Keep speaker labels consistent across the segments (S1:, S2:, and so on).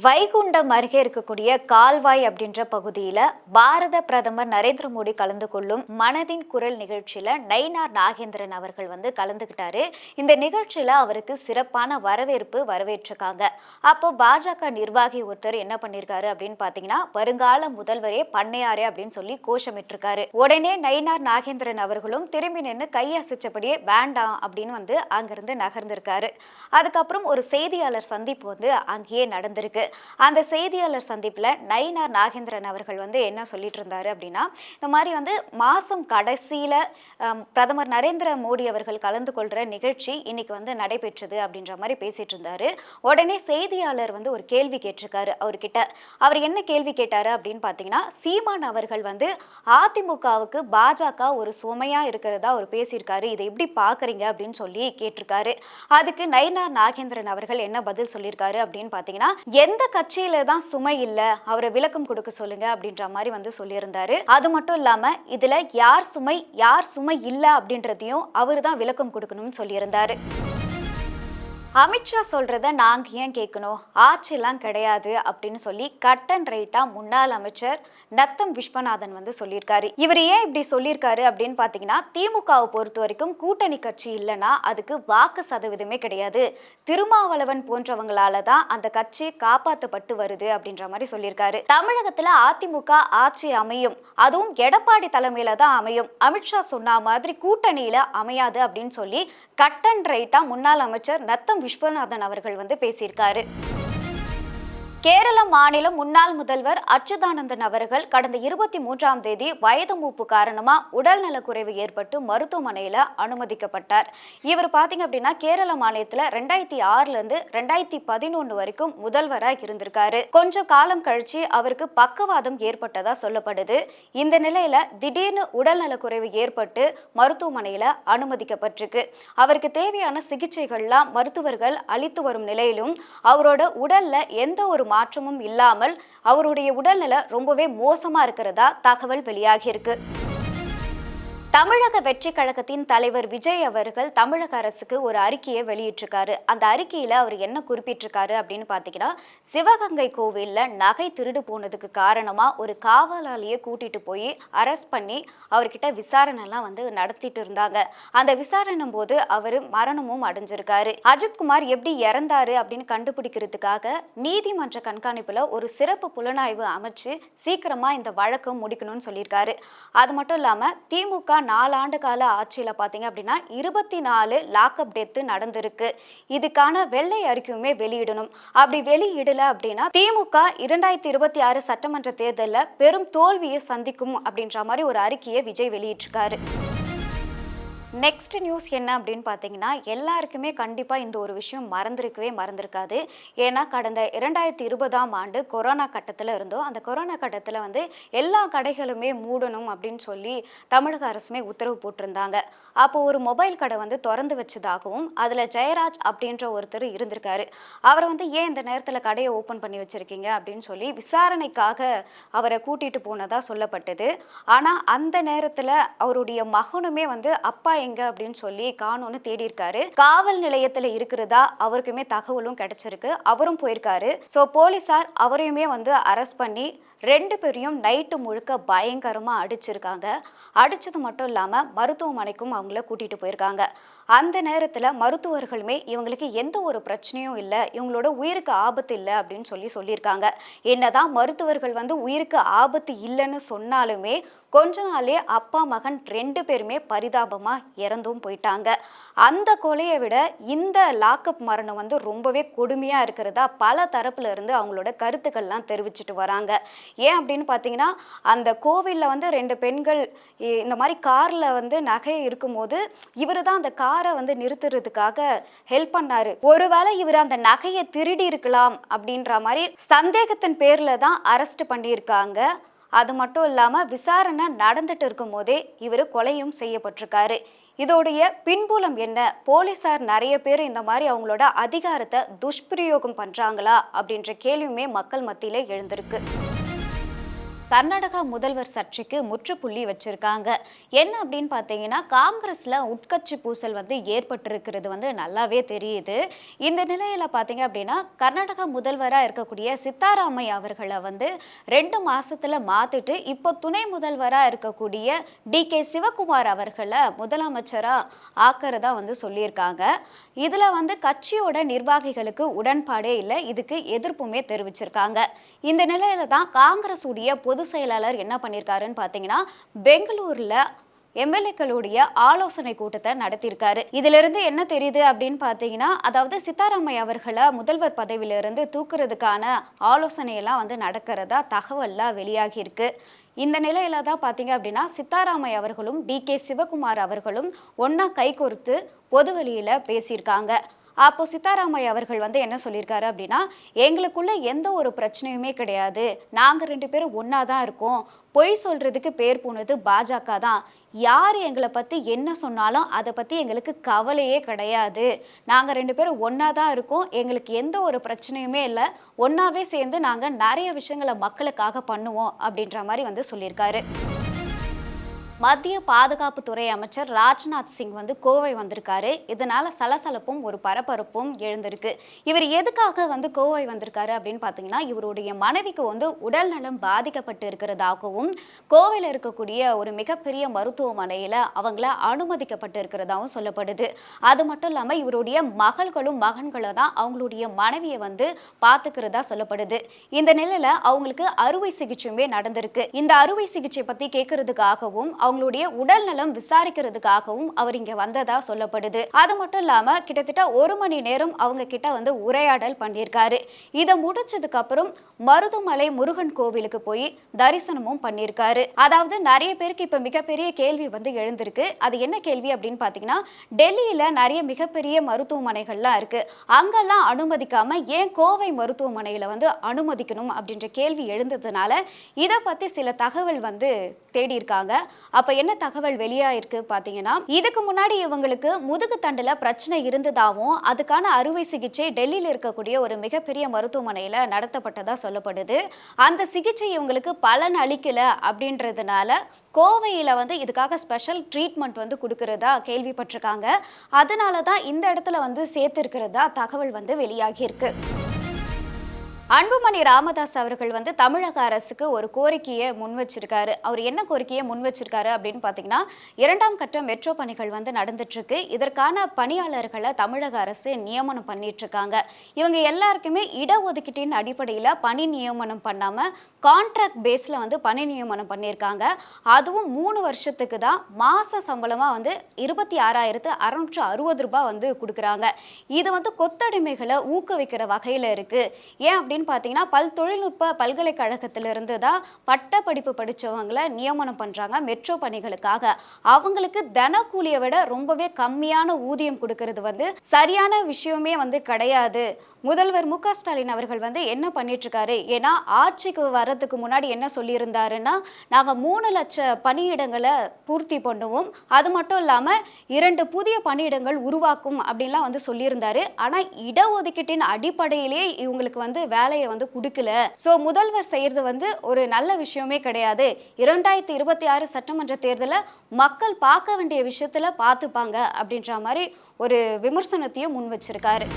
S1: வைகுண்டம் அருகே இருக்கக்கூடிய கால்வாய் அப்படின்ற பகுதியில பாரத பிரதமர் நரேந்திர மோடி கலந்து கொள்ளும் மனதின் குரல் நிகழ்ச்சியில நயினார் நாகேந்திரன் அவர்கள் கலந்துக்கிட்டாரு. இந்த நிகழ்ச்சியில அவருக்கு சிறப்பான வரவேற்றிருக்காங்க. அப்போ பாஜக நிர்வாகி ஒருத்தர் என்ன பண்ணிருக்காரு அப்படின்னு பாத்தீங்கன்னா, வருங்கால முதல்வரே பண்ணையாரே அப்படின்னு சொல்லி கோஷமிட்டிருக்காரு. உடனே நயினார் நாகேந்திரன் அவர்களும் திரும்பி நின்று கையசைச்சபடியே வேண்டாம் அப்படின்னு அங்கிருந்து நகர்ந்திருக்காரு. அதுக்கப்புறம் ஒரு செய்தியாளர் சந்திப்பு அங்கேயே நடந்திருக்கு. அந்த செய்தியாளர் சந்திப்புல நயினார் நாகேந்திரன் அவர்கள் என்ன சொல்லிட்டு இருந்தாரு அப்படின்னா, இந்த மாதிரி மாசம் கடைசியில பிரதமர் நரேந்திர மோடி அவர்கள் கலந்து கொள்ற நிகழ்ச்சி இன்னைக்கு நடைபெற்றது அப்படின்ற மாதிரி பேசிட்டு இருந்தாரு. உடனே செய்தியாளர் ஒரு கேள்வி கேட்டிருக்காரு அவர்கிட்ட. அவர் என்ன கேள்வி கேட்டாரு அப்படின்னு பாத்தீங்கன்னா, சீமான் அவர்கள் அதிமுகவுக்கு பாஜக ஒரு சுமையா இருக்கிறதா அவர் பேசியிருக்காரு, இதை எப்படி பாக்குறீங்க அப்படின்னு சொல்லி கேட்டிருக்காரு. அதுக்கு நயினார் நாகேந்திரன் அவர்கள் என்ன பதில் சொல்லியிருக்காரு அப்படின்னு பாத்தீங்கன்னா, எந்த கட்சியில தான் சுமை இல்ல, அவரை விளக்கம் கொடுக்க சொல்லுங்க அப்படின்ற மாதிரி சொல்லியிருந்தாரு. அது மட்டும் இல்லாம இதுல யார் சுமை இல்ல அப்படின்றதையும் அவரு தான் விளக்கம் கொடுக்கணும்னு சொல்லியிருந்தாரு. அமித்ஷா சொல்றத நாங்க ஏன் கேட்கணும், ஆட்சியெல்லாம் கிடையாது அப்படின்னு சொல்லி கட் அண்ட் ரைட்டா முன்னாள் அமைச்சர் நத்தம் விஸ்வநாதன் சொல்லியிருக்காரு. இவர் ஏன் இப்படி சொல்லியிருக்காரு அப்படின்னு பாத்தீங்கன்னா, திமுகவை பொறுத்த வரைக்கும் கூட்டணி கட்சி இல்லைன்னா அதுக்கு வாக்கு சதவீதமே கிடையாது, திருமாவளவன் போன்றவங்களால தான் அந்த கட்சி காப்பாற்றப்பட்டு வருது அப்படின்ற மாதிரி சொல்லியிருக்காரு. தமிழகத்துல அதிமுக ஆட்சி அமையும், அதுவும் எடப்பாடி தலைமையில தான் அமையும், அமித்ஷா சொன்ன மாதிரி கூட்டணியில அமையாது அப்படின்னு சொல்லி கட் அண்ட் ரைட்டா முன்னாள் அமைச்சர் நத்தம் விஸ்வநாதன் அவர்கள் பேசியிருக்காரு. கேரள மாநில முன்னாள் முதல்வர் அச்சுதானந்தன் அவர்கள் கடந்த 23ஆம் தேதி வயது மூப்பு காரணமா உடல் நலக்குறைவு ஏற்பட்டு மருத்துவமனையில அனுமதிக்கப்பட்டார். இவர் பாத்தீங்க அப்படின்னா கேரள மாநிலத்துல 2006ல இருந்து 2011 வரைக்கும் முதல்வராக இருந்திருக்காரு. கொஞ்சம் காலம் கழிச்சு அவருக்கு பக்கவாதம் ஏற்பட்டதா சொல்லப்படுது. இந்த நிலையில திடீர்னு உடல் நலக்குறைவு ஏற்பட்டு மருத்துவமனையில அனுமதிக்கப்பட்டிருக்கு. அவருக்கு தேவையான சிகிச்சைகள்லாம் மருத்துவர்கள் அளித்து வரும் நிலையிலும் அவரோட உடல்ல எந்த ஒரு மாற்றமும் இல்லாமல் அவருடைய உடல்நிலை ரொம்பவே மோசமா இருக்கிறதா தகவல் வெளியாகி இருக்கு. தமிழக வெற்றி கழகத்தின் தலைவர் விஜய் அவர்கள் தமிழக அரசுக்கு ஒரு அறிக்கையை வெளியிட்டிருக்காரு. அந்த அறிக்கையில அவர் என்ன குறிப்பிட்டிருக்காரு அப்படின்னு பாத்தீங்கன்னா, சிவகங்கை கோவில்ல நகை திருடு போனதுக்கு காரணமா ஒரு காவலாளியை கூட்டிட்டு போய் அரெஸ்ட் பண்ணி அவர்கிட்ட விசாரணை எல்லாம் நடத்திட்டு இருந்தாங்க. அந்த விசாரணை போது அவர் மரணமும் அடைஞ்சிருக்காரு. அஜித்குமார் எப்படி இறந்தாரு அப்படின்னு கண்டுபிடிக்கிறதுக்காக நீதிமன்ற கண்காணிப்புல ஒரு சிறப்பு புலனாய்வு அமைச்சு சீக்கிரமா இந்த வழக்கை முடிக்கணும்னு சொல்லியிருக்காரு. அது மட்டும் இல்லாம திமுக 4 ஆண்டு கால ஆட்சியில பாத்தீங்க அப்படின்னா 24 லாக்அப் டெத் நடந்திருக்கு. இதுக்கான வெள்ளை அறிக்கையுமே வெளியிடணும். அப்படி வெளியிடல அப்படின்னா திமுக 2026 சட்டமன்ற தேர்தலில் பெரும் தோல்வியை சந்திக்கும் அப்படின்ற மாதிரி ஒரு அறிக்கையை விஜய் வெளியிட்டிருக்காரு. நெக்ஸ்ட் நியூஸ் என்ன அப்படின்னு பார்த்தீங்கன்னா, எல்லாருக்குமே கண்டிப்பாக இந்த ஒரு விஷயம் மறந்திருக்காது. ஏன்னா கடந்த 2020ஆம் ஆண்டு கொரோனா கட்டத்தில் இருந்தோம். அந்த கொரோனா கட்டத்தில் எல்லா கடைகளுமே மூடணும் அப்படின்னு சொல்லி தமிழக அரசுமே உத்தரவு போட்டிருந்தாங்க. அப்போ ஒரு மொபைல் கடை திறந்து வச்சதாகவும் அதில் ஜெயராஜ் அப்படின்ற ஒருத்தர் இருந்திருக்காரு. அவரை ஏன் இந்த நேரத்தில் கடையை ஓப்பன் பண்ணி வச்சிருக்கீங்க அப்படின்னு சொல்லி விசாரணைக்காக அவரை கூட்டிட்டு போனதா சொல்லப்பட்டது. ஆனால் அந்த நேரத்தில் அவருடைய மகனுமே அப்பா எங்க அப்படின்னு சொல்லி காணோன்னு தேடி இருக்காரு. காவல் நிலையத்துல இருக்கிறதா அவருக்குமே தகவலும் கிடைச்சிருக்கு. அவரும் போயிருக்காரு. சோ போலீசார் அவரையுமே அரெஸ்ட் பண்ணி 2 பேரையும் நைட்டு முழுக்க பயங்கரமா அடிச்சிருக்காங்க. அடிச்சது மட்டும் இல்லாம மருத்துவமனைக்கும் அவங்கள கூட்டிட்டு போயிருக்காங்க. அந்த நேரத்துல மருத்துவர்களுமே இவங்களுக்கு எந்த ஒரு பிரச்சனையும் இல்லை, இவங்களோட உயிருக்கு ஆபத்து இல்லை அப்படின்னு சொல்லியிருக்காங்க. என்னதான் மருத்துவர்கள் உயிருக்கு ஆபத்து இல்லைன்னு சொன்னாலுமே கொஞ்ச நாளே அப்பா மகன் 2 பேருமே பரிதாபமா இறந்தும் போயிட்டாங்க. அந்த கொலையை விட இந்த லாக்அப் மரணம் ரொம்பவே கொடுமையா இருக்கிறதா பல தரப்புல இருந்து அவங்களோட கருத்துக்கள்லாம் தெரிவிச்சுட்டு வராங்க. ஏன் அப்படின்னு பார்த்தீங்கன்னா, அந்த கோவிலில் 2 பெண்கள் இந்த மாதிரி காரில் நகை இருக்கும்போது இவர் தான் அந்த காரை நிறுத்துறதுக்காக ஹெல்ப் பண்ணாரு. ஒருவேளை இவர் அந்த நகையை திருடி இருக்கலாம் அப்படின்ற மாதிரி சந்தேகத்தின் பேர்ல தான் அரெஸ்ட் பண்ணியிருக்காங்க. அது மட்டும் இல்லாமல் விசாரணை நடந்துட்டு இருக்கும் போதே இவர் கொலையும் செய்யப்பட்டிருக்காரு. இதோடைய பின்புலம் என்ன? போலீசார் நிறைய பேர் இந்த மாதிரி அவங்களோட அதிகாரத்தை துஷ்பிரயோகம் பண்றாங்களா அப்படின்ற கேள்வியுமே மக்கள் மத்தியில எழுந்திருக்கு. கர்நாடகா முதல்வர் சர்ச்சைக்கு முற்றுப்புள்ளி வச்சிருக்காங்க. என்ன அப்படின்னு பார்த்தீங்கன்னா, காங்கிரஸ்ல உட்கட்சி பூசல் வந்து ஏற்பட்டிருக்கிறது வந்து நல்லாவே தெரியுது. இந்த நிலையில பார்த்தீங்க அப்படின்னா, கர்நாடகா முதல்வராக இருக்கக்கூடிய சித்தாராமையா அவர்களை வந்து 2 மாசத்துல மாத்திட்டு இப்போ துணை முதல்வராக இருக்கக்கூடிய டி.கே. சிவகுமார் அவர்களை முதலமைச்சரா ஆக்கிறதா வந்து சொல்லியிருக்காங்க. இதுல வந்து கட்சியோட நிர்வாகிகளுக்கு உடன்பாடே இல்லை, இதுக்கு எதிர்ப்புமே தெரிவிச்சிருக்காங்க. இந்த நிலையில தான் காங்கிரஸ் உடைய பொதுச் செயலாளர் என்ன பண்ணியிருக்காருன்னு பார்த்தீங்கன்னா, பெங்களூர்ல எம்எல்ஏக்களுடைய ஆலோசனை கூட்டத்தை நடத்தியிருக்காரு. இதுல இருந்து என்ன தெரியுது அப்படின்னு பார்த்தீங்கன்னா, அதாவது சித்தாராமையா அவர்களை முதல்வர் பதவியிலிருந்து தூக்குறதுக்கான ஆலோசனையெல்லாம் வந்து நடக்கிறதா தகவல்லாம் வெளியாகி இருக்கு. இந்த நிலையில தான் பார்த்தீங்க அப்படின்னா, சித்தாராமையா அவர்களும் டி.கே. சிவகுமார் அவர்களும் ஒன்னா கைகோர்த்து பொதுவெளியில பேசியிருக்காங்க. அப்போ சித்தாராமையா அவர்கள் வந்து என்ன சொல்லியிருக்காரு அப்படின்னா, எங்களுக்குள்ள எந்த ஒரு பிரச்சனையுமே கிடையாது, நாங்க 2 பேரும் ஒன்னா தான் இருக்கோம், பொய் சொல்றதுக்கு பேர் போனது பாஜக தான், யார் எங்களை பத்தி என்ன சொன்னாலும் அதை பத்தி எங்களுக்கு கவலையே கிடையாது, நாங்க 2 பேரும் ஒன்னா தான் இருக்கோம், எங்களுக்கு எந்த ஒரு பிரச்சனையுமே இல்லை, ஒன்னாவே சேர்ந்து நாங்க நிறைய விஷயங்களை மக்களுக்காக பண்ணுவோம் அப்படின்ற மாதிரி வந்து சொல்லியிருக்காரு. மத்திய பாதுகாப்புத்துறை அமைச்சர் ராஜ்நாத் சிங் வந்து கோவை வந்திருக்காரு. இதனால சலசலப்பும் ஒரு பரபரப்பும் எழுந்திருக்கு. இவர் எதுக்காக வந்து கோவை வந்திருக்காரு அப்படின்னு பார்த்தீங்கன்னா, இவருடைய மனைவிக்கு வந்து உடல் நலம் பாதிக்கப்பட்டு இருக்கிறதாகவும், கோவையில் இருக்கக்கூடிய ஒரு மிகப்பெரிய மருத்துவமனையில் அவங்கள அனுமதிக்கப்பட்டு இருக்கிறதாகவும் சொல்லப்படுது. அது மட்டும் இல்லாமல் இவருடைய மகள்களும் மகன்களும் தான் அவங்களுடைய மனைவியை வந்து பார்த்துக்கிறதா சொல்லப்படுது. இந்த நிலையில் அவங்களுக்கு அறுவை சிகிச்சையுமே நடந்திருக்கு. இந்த அறுவை சிகிச்சை பற்றி கேட்கறதுக்காகவும் அவங்களுடைய உடல் நலம் விசாரிக்கிறதுக்காகவும் அவர் இங்க வந்ததா சொல்லப்படுது. அது மட்டும் இல்லாம கிட்டத்தட்ட 1 மணி நேரம் அவங்க கிட்ட வந்து உரையாடல் பண்ணியிருக்காரு. இதை முடிச்சதுக்கு அப்புறம் மருதுமலை முருகன் கோவிலுக்கு போய் தரிசனமும் பண்ணியிருக்காரு. அதாவது நிறைய பேருக்கு இப்ப மிகப்பெரிய கேள்வி வந்து எழுந்திருக்கு. அது என்ன கேள்வி அப்படின்னு பாத்தீங்கன்னா, டெல்லியில நிறைய மிகப்பெரிய மருத்துவமனைகள்லாம் இருக்கு, அங்கெல்லாம் அனுமதிக்காம ஏன் கோவை மருத்துவமனையில வந்து அனுமதிக்கணும் அப்படின்ற கேள்வி எழுந்ததுனால இதை பத்தி சில தகவல் வந்து தேடி இருக்காங்க. அப்ப என்ன தகவல் வெளியாயிருக்கு பாத்தீங்கன்னா, இதுக்கு முன்னாடி இவங்களுக்கு முதுகு தண்டுல பிரச்சனை இருந்ததாகவும், அதுக்கான அறுவை சிகிச்சை டெல்லியில இருக்கக்கூடிய ஒரு மிகப்பெரிய மருத்துவமனையில நடத்தப்பட்டதா சொல்லப்படுது. அந்த சிகிச்சை இவங்களுக்கு பலன் அளிக்கல அப்படின்றதுனால கோவையில வந்து இதுக்காக ஸ்பெஷல் ட்ரீட்மெண்ட் வந்து கொடுக்கறதா கேள்விப்பட்டிருக்காங்க. அதனால தான் இந்த இடத்துல வந்து சேர்த்திருக்கிறதா தகவல் வந்து வெளியாகி இருக்கு. அன்புமணி ராமதாஸ் அவர்கள் வந்து தமிழக அரசுக்கு ஒரு கோரிக்கையை முன் வச்சிருக்காரு. அவர் என்ன கோரிக்கையை முன் வச்சிருக்காரு அப்படின்னு பார்த்தீங்கன்னா, 2ஆம் கட்ட மெட்ரோ பணிகள் வந்து நடந்துட்டு இருக்கு. இதற்கான பணியாளர்களை தமிழக அரசு நியமனம் பண்ணிட்டு இருக்காங்க. இவங்க எல்லாருக்குமே இடஒதுக்கீட்டின் அடிப்படையில் பணி நியமனம் பண்ணாம கான்ட்ராக்ட் பேஸ்ல வந்து பணி நியமனம் பண்ணியிருக்காங்க. அதுவும் 3 வருஷத்துக்கு தான். மாச சம்பளமா வந்து 26,660 ரூபாய் வந்து கொடுக்குறாங்க. இது வந்து கொத்தடிமைகளை ஊக்குவிக்கிற வகையில இருக்கு. ஏன் அப்படின்னு பார்த்தீங்கன்னா, தொழில்நுட்ப பல்கலைக்கழகத்திலிருந்து தான் பட்ட படிப்பு படிச்சவங்களை நியமனம் பண்றாங்க மெட்ரோ பணிகளுக்காக. அவங்களுக்கு தினக்கூலியை விட ரொம்பவே கம்மியான ஊதியம் கொடுக்கறது வந்து சரியான விஷயமே வந்து கிடையாது. முதல்வர் மு.க. ஸ்டாலின் அவர்கள் வந்து என்ன பண்ணிட்டு இருக்காரு, ஏன்னா ஆட்சிக்கு வர்றதுக்கு முன்னாடி என்ன சொல்லியிருந்தாருன்னா, நாங்கள் 3 லட்சம் பணியிடங்களை பூர்த்தி பண்ணுவோம், அது மட்டும் இல்லாமல் 2 புதிய பணியிடங்கள் உருவாக்கும் அப்படின்லாம் வந்து சொல்லியிருந்தாரு. ஆனால் இடஒதுக்கீட்டின் அடிப்படையிலே இவங்களுக்கு வந்து வேலையை வந்து கொடுக்கல. ஸோ முதல்வர் செய்யறது வந்து ஒரு நல்ல விஷயமே கிடையாது. 2026 சட்டமன்ற தேர்தலை மக்கள் பார்க்க வேண்டிய விஷயத்துல பார்த்துப்பாங்க அப்படின்ற மாதிரி ஒரு விமர்சனத்தையும் முன் வச்சிருக்காரு.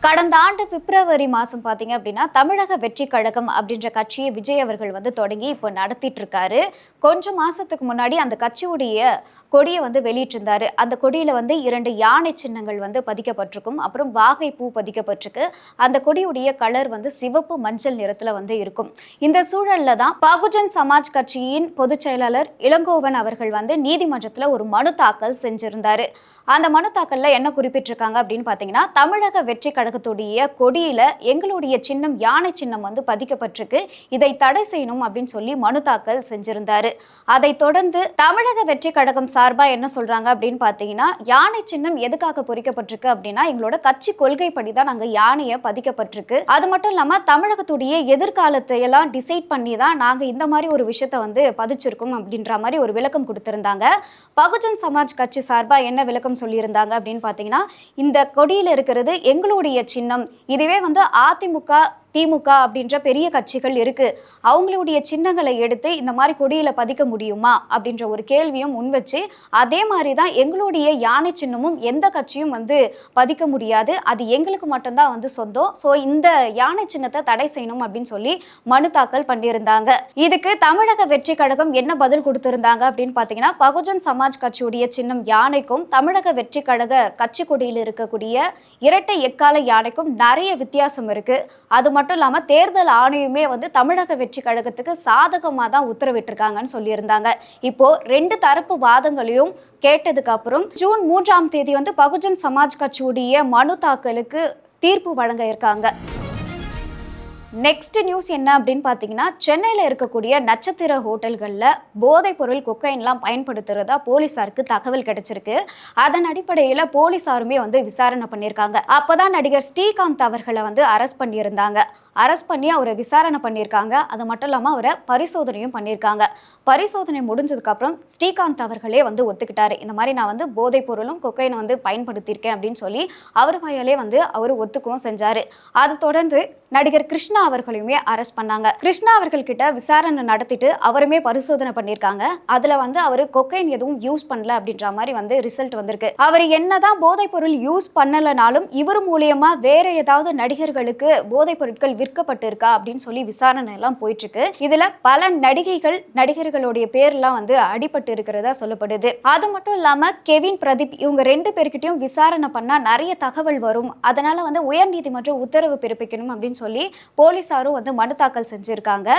S1: கடந்த ஆண்டு பிப்ரவரி மாதம் பார்த்தீங்க அப்படின்னா, தமிழக வெற்றி கழகம் அப்படின்ற கட்சியை விஜய் அவர்கள் வந்து தொடங்கி இப்போ நடத்திட்டு இருக்காரு. கொஞ்சம் மாசத்துக்கு முன்னாடி அந்த கட்சியுடைய கொடியை வந்து வெளியிட்டிருந்தாரு. அந்த கொடியில வந்து 2 யானை சின்னங்கள் வந்து பதிக்கப்பட்டிருக்கும், அப்புறம் வாகை பூ பதிக்கப்பட்டிருக்கு. அந்த கொடியுடைய கலர் வந்து சிவப்பு மஞ்சள் நிறத்துல வந்து இருக்கும். இந்த சூழல்ல தான் பகுஜன் சமாஜ் கட்சியின் பொதுச் செயலாளர் இளங்கோவன் அவர்கள் வந்து நீதிமன்றத்துல ஒரு மனு தாக்கல் செஞ்சிருந்தாரு. அந்த மனு தாக்கல்ல என்ன குறிப்பிட்டிருக்காங்க அப்படின்னு பார்த்தீங்கன்னா, தமிழக வெற்றி கழகத்துடைய கொடியில எங்களுடைய சின்னம் யானை சின்னம் வந்து பதிக்கப்பட்டிருக்கு, இதை தடை செய்யணும் அப்படின்னு சொல்லி மனு தாக்கல் செஞ்சிருந்தாரு. அதை தொடர்ந்து தமிழக வெற்றி கழகம் சார்பா என்ன சொல்றாங்க அப்படின்னு பார்த்தீங்கன்னா, யானை சின்னம் எதுக்காக பொறிக்கப்பட்டிருக்கு அப்படின்னா, எங்களோட கட்சி கொள்கைப்படி தான் நாங்கள் யானையை பதிக்கப்பட்டிருக்கு, அது மட்டும் இல்லாம தமிழகத்துடைய எதிர்காலத்தை எல்லாம் டிசைட் பண்ணி தான் நாங்கள் இந்த மாதிரி ஒரு விஷயத்த வந்து பதிச்சிருக்கோம் அப்படின்ற மாதிரி ஒரு விளக்கம் கொடுத்திருந்தாங்க. பகுஜன் சமாஜ் கட்சி சார்பா என்ன விளக்கம் சொல்லியிருந்தாங்க அப்படின்னு பார்த்தீங்கன்னா, இந்த கொடியில் இருக்கிறது எங்களுடைய சின்னம், இதுவே வந்து அதிமுக திமுக அப்படின்ற பெரிய கட்சிகள் இருக்கு, அவங்களுடைய சின்னங்களை எடுத்து இந்த மாதிரி கொடியில பதிக்க முடியுமா அப்படின்ற ஒரு கேள்வியும் முன் வச்சு, அதே மாதிரி தான் எங்களுடைய யானை சின்னமும் எந்த கட்சியும் வந்து பதிக்க முடியாது, அது எங்களுக்கு மட்டும்தான் வந்து சொந்தம், ஸோ இந்த யானை சின்னத்தை தடை செய்யணும் அப்படின்னு சொல்லி மனு தாக்கல் பண்ணியிருந்தாங்க. இதுக்கு தமிழக வெற்றி கழகம் என்ன பதில் கொடுத்திருந்தாங்க அப்படின்னு பார்த்தீங்கன்னா, பகுஜன் சமாஜ் கட்சியுடைய சின்னம் யானைக்கும் தமிழக வெற்றி கழக கட்சி கொடியில் இருக்கக்கூடிய இரட்டை எக்கால யானைக்கும் நிறைய வித்தியாசம் இருக்கு. அது மட்டும் இல்லாம தேர்தல் ஆணையமே வந்து தமிழக வெற்றி கழகத்துக்கு சாதகமாக தான் உத்தரவிட்டிருக்காங்கன்னு சொல்லியிருந்தாங்க. இப்போ ரெண்டு தரப்பு வாதங்களையும் கேட்டதுக்கு அப்புறம் ஜூன் 3ஆம் தேதி வந்து பகுஜன் சமாஜ் கட்சியுடைய மனு தாக்கலுக்கு தீர்ப்பு வழங்க இருக்காங்க. நெக்ஸ்ட் நியூஸ் என்ன அப்படின்னு பார்த்தீங்கன்னா, சென்னையில் இருக்கக்கூடிய நட்சத்திர ஹோட்டல்களில் போதைப் பொருள் கொக்கைன்லாம் பயன்படுத்துறதா போலீஸாருக்கு தகவல் கிடைச்சிருக்கு. அதன் அடிப்படையில் போலீஸாருமே வந்து விசாரணை பண்ணியிருக்காங்க. அப்போதான் நடிகர் ஸ்ரீகாந்த் அவர்களை வந்து அரெஸ்ட் பண்ணியிருந்தாங்க. அரெஸ்ட் பண்ணி அவரை விசாரணை பண்ணியிருக்காங்க. அது மட்டும் இல்லாமல் அவரை பரிசோதனையும் பண்ணியிருக்காங்க. பரிசோதனை முடிஞ்சதுக்கப்புறம் ஸ்ரீகாந்த் அவர்களே வந்து ஒத்துக்கிட்டாரு, இந்த மாதிரி நான் வந்து போதைப் பொருளும் கொக்கைனை வந்து பயன்படுத்தியிருக்கேன் அப்படின்னு சொல்லி அவர் வாயாலே வந்து அவர் ஒத்துக்கவும் செஞ்சார். அதை தொடர்ந்து நடிகர் கிருஷ்ணா அவர்களையுமே அரெஸ்ட் பண்ணாங்க. கிருஷ்ணா அவர்கள்கிட்ட விசாரணை நடத்திட்டு அவருமே பரிசோதனை பண்ணியிருக்காங்க. அதில் வந்து அவர் கொக்கைன் எதுவும் யூஸ் பண்ணல அப்படின்ற மாதிரி வந்து ரிசல்ட் வந்திருக்கு. அவர் என்னதான் போதைப் பொருள் யூஸ் பண்ணலனாலும் இவர் மூலியமா வேற ஏதாவது நடிகர்களுக்கு போதைப் பொருட்கள் விற்கப்பட்டு இருக்கா அப்படின்னு சொல்லி விசாரணை எல்லாம் போயிட்டு இருக்கு. இதுல பல நடிகர்களுடைய பேர்லாம் வந்து அடிபட்டு இருக்கிறதா சொல்லப்படுது. அது மட்டும் இல்லாம கெவின், பிரதீப் இவங்க ரெண்டு பேர்கிட்டயும் விசாரணை பண்ணா நிறைய தகவல் வரும், அதனால வந்து உயர்நீதிமன்றம் உத்தரவு பிறப்பிக்கணும் அப்படின்னு சொல்லி போலீசாரும் வந்து மனு தாக்கல் செஞ்சிருக்காங்க.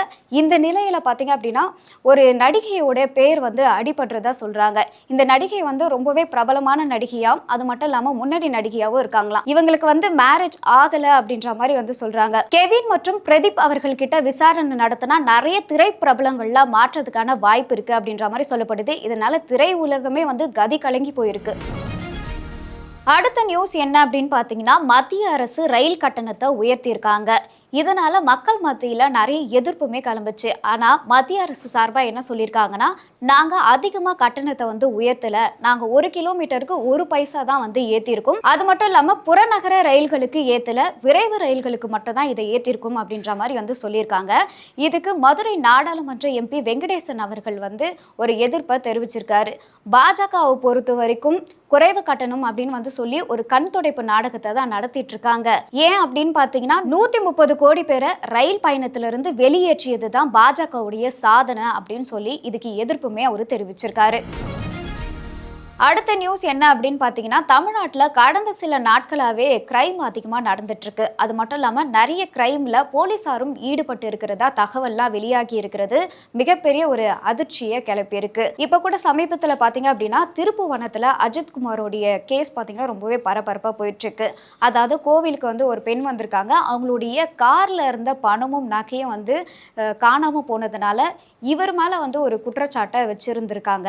S1: இந்த நிலையில பாத்தீங்க அப்படின்னா ஒரு நடிகையோட பேர் வந்து அடிபடுறதா சொல்றாங்க. இந்த நடிகை வந்து ரொம்பவே பிரபலமான நடிகையாம், அது மட்டும் இல்லாம முன்னணி நடிகையாவும் இருக்காங்களாம். இவங்களுக்கு வந்து மேரேஜ் ஆகல அப்படின்ற மாதிரி வந்து சொல்றாங்க. கெவின் மற்றும் பிரதீப் அவர்கள் கிட்ட விசாரணை நடத்தினா நிறைய திரை பிரபலங்கள்லாம் மாற்றத்துக்கான வாய்ப்பு இருக்கு அப்படின்ற மாதிரி சொல்லப்படுது. இதனால திரை உலகமே வந்து கதி கலங்கி போயிருக்கு. அடுத்த நியூஸ் என்ன அப்படின்னு பார்த்தீங்கன்னா, மத்திய அரசு ரயில் கட்டணத்தை உயர்த்தியிருக்காங்க. இதனால மக்கள் மத்தியில் நிறைய எதிர்ப்புமே கிளம்புச்சு. ஆனால் மத்திய அரசு சார்பாக என்ன சொல்லியிருக்காங்கன்னா, நாங்கள் அதிகமாக கட்டணத்தை வந்து உயர்த்தலை, நாங்கள் 1 கிலோமீட்டருக்கு 1 பைசா தான் வந்து ஏற்றிருக்கோம், அது மட்டும் இல்லாமல் புறநகர ரயில்களுக்கு ஏற்றலை, விரைவு ரயில்களுக்கு மட்டும் தான் இதை ஏற்றிருக்கும் அப்படின்ற மாதிரி வந்து சொல்லியிருக்காங்க. இதுக்கு மதுரை நாடாளுமன்ற எம்பி வெங்கடேசன் அவர்கள் வந்து ஒரு எதிர்ப்பை தெரிவிச்சிருக்காரு. பாஜகவை பொறுத்த வரைக்கும் குறைவு கட்டணம் அப்படின்னு வந்து சொல்லி ஒரு கண் துடைப்பு நாடகத்தை தான் நடத்திட்டு இருக்காங்க. ஏன் அப்படின்னு பார்த்தீங்கன்னா, 130 கோடி பேரை ரயில் பயணத்திலிருந்து வெளியேற்றியது தான் பாஜகவுடைய சாதனை அப்படின்னு சொல்லி இதுக்கு எதிர்ப்புமே அவர் தெரிவிச்சிருக்காரு. அடுத்த நியூஸ் என்ன அப்படின்னு பார்த்தீங்கன்னா, தமிழ்நாட்டில் கடந்த சில நாட்களாகவே கிரைம் அதிகமாக நடந்துட்டு இருக்கு. அது மட்டும் இல்லாமல் நிறைய கிரைமில் போலீஸாரும் ஈடுபட்டு இருக்கிறதா தகவல்லாம் வெளியாகி இருக்கிறது மிகப்பெரிய ஒரு அதிர்ச்சியை கிளப்பியிருக்கு. இப்போ கூட சமீபத்தில் பார்த்தீங்க அப்படின்னா திருப்புவனத்தில் அஜித்குமாரோடைய கேஸ் பார்த்தீங்கன்னா ரொம்பவே பரபரப்பாக போயிட்டு இருக்கு. அதாவது கோவிலுக்கு வந்து ஒரு பெண் வந்திருக்காங்க, அவங்களுடைய காரில் இருந்த பணமும் நகையும் வந்து காணாமல் போனதுனால இவர் மேலே வந்து ஒரு குற்றச்சாட்டை வச்சிருந்திருக்காங்க.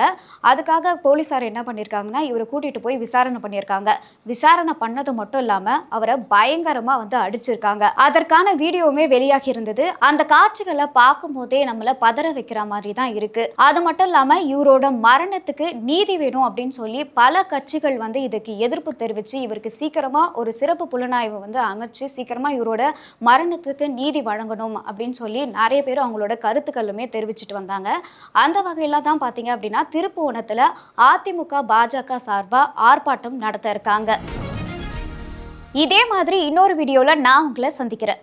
S1: அதுக்காக போலீஸார் என்ன பண்ணியிருக்காங்கன்னா, இவரை கூட்டிகிட்டு போய் விசாரணை பண்ணியிருக்காங்க. விசாரணை பண்ணது மட்டும் இல்லாமல் அவரை பயங்கரமாக வந்து அடிச்சிருக்காங்க. அதற்கான வீடியோவுமே வெளியாகி இருந்தது. அந்த காட்சிகளை பார்க்கும் போதே நம்மளை பதற வைக்கிற மாதிரி தான் இருக்கு. அது மட்டும் இல்லாமல் இவரோட மரணத்துக்கு நீதி வேணும் அப்படின்னு சொல்லி பல கட்சிகள் வந்து இதுக்கு எதிர்ப்பு தெரிவித்து இவருக்கு சீக்கிரமாக ஒரு சிறப்பு புலனாய்வு வந்து அமைச்சு சீக்கிரமாக இவரோட மரணத்துக்கு நீதி வழங்கணும் அப்படின்னு சொல்லி நிறைய பேர் அவங்களோட கருத்துக்களுமே தெரிவிச்சிட்டு வந்தாங்க. அந்த வகையில தான் பார்த்தீங்க அப்படின்னா திருப்புவனத்தில் அதிமுக பாஜக சார்பா ஆர்ப்பாட்டம் நடத்த இருக்காங்க. இதே மாதிரி இன்னொரு வீடியோல நான் உங்களை சந்திக்கிறேன்.